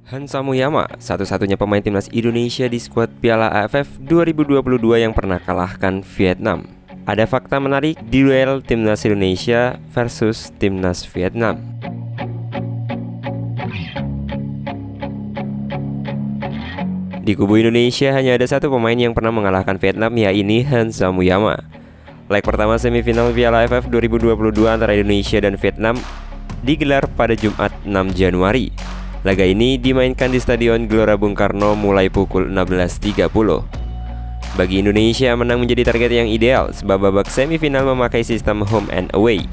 Hansa Muyama, satu-satunya pemain timnas Indonesia di skuad Piala AFF 2022 yang pernah kalahkan Vietnam. Ada fakta menarik di duel timnas Indonesia versus timnas Vietnam. Di kubu Indonesia hanya ada satu pemain yang pernah mengalahkan Vietnam, yaitu Hansa Muyama. Leg pertama semifinal Piala AFF 2022 antara Indonesia dan Vietnam digelar pada Jumat 6 Januari. Laga ini dimainkan di Stadion Gelora Bung Karno mulai pukul 16.30. Bagi Indonesia, menang menjadi target yang ideal sebab babak semifinal memakai sistem home and away.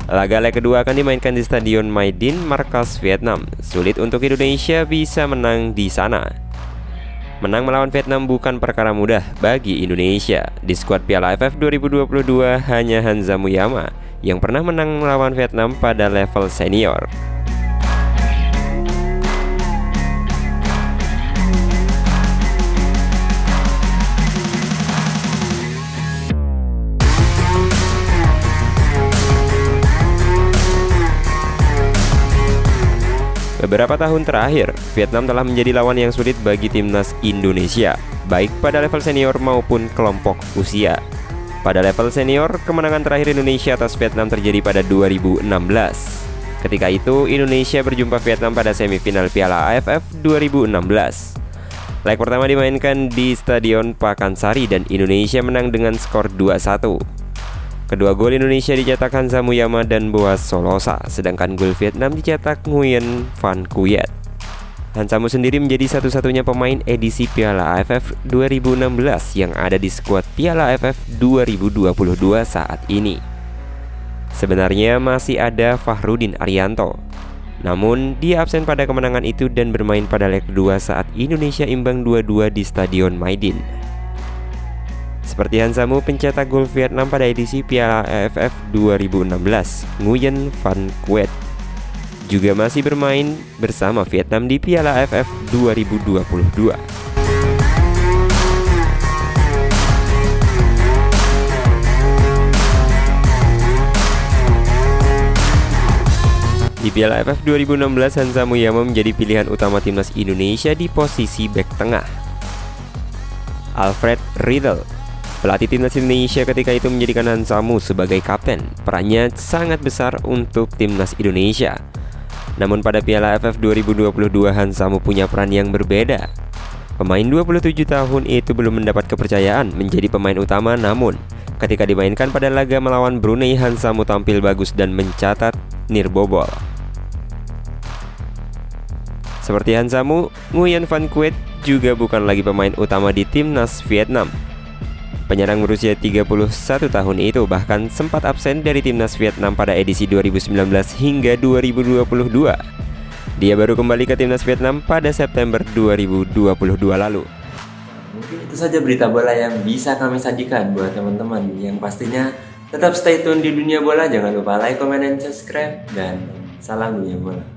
Laga leg kedua akan dimainkan di Stadion My Dinh, markas Vietnam. Sulit untuk Indonesia bisa menang di sana. Menang melawan Vietnam bukan perkara mudah bagi Indonesia. Di skuad Piala AFF 2022 hanya Hansa Muyama yang pernah menang melawan Vietnam pada level senior. Beberapa tahun terakhir, Vietnam telah menjadi lawan yang sulit bagi timnas Indonesia, baik pada level senior maupun kelompok usia. Pada level senior, kemenangan terakhir Indonesia atas Vietnam terjadi pada 2016. Ketika itu, Indonesia berjumpa Vietnam pada semifinal Piala AFF 2016. Leg pertama dimainkan di Stadion Pakansari dan Indonesia menang dengan skor 2-1. Kedua gol Indonesia dicetak Hansa Muyama dan Boas Solosa, sedangkan gol Vietnam dicetak Nguyen Van Cuyet. Hansa Mu sendiri menjadi satu-satunya pemain edisi Piala AFF 2016 yang ada di skuad Piala AFF 2022 saat ini. Sebenarnya masih ada Fahrudin Arianto, namun dia absen pada kemenangan itu dan bermain pada leg kedua saat Indonesia imbang 2-2 di Stadion My Dinh. Seperti Hansa Mu, pencetak gol Vietnam pada edisi Piala AFF 2016, Nguyen Van Cuyet, juga masih bermain bersama Vietnam di Piala AFF 2022. Di Piala AFF 2016, Hansa Muyama menjadi pilihan utama timnas Indonesia di posisi bek tengah. Alfred Riedel, pelatih timnas Indonesia ketika itu, menjadikan Hansa Mu sebagai kapten. Perannya sangat besar untuk timnas Indonesia. Namun pada Piala AFF 2022, Hansa Mu punya peran yang berbeda. Pemain 27 tahun itu belum mendapat kepercayaan menjadi pemain utama, namun ketika dimainkan pada laga melawan Brunei, Hansa Mu tampil bagus dan mencatat nirbobol. Seperti Hansa Mu, Nguyen Van Cuyet juga bukan lagi pemain utama di timnas Vietnam. Penyerang berusia 31 tahun itu bahkan sempat absen dari timnas Vietnam pada edisi 2019 hingga 2022. Dia baru kembali ke timnas Vietnam pada September 2022 lalu. Mungkin itu saja berita bola yang bisa kami sajikan buat teman-teman. Yang pastinya tetap stay tune di dunia bola. Jangan lupa like, comment, dan subscribe. Dan salam dunia bola.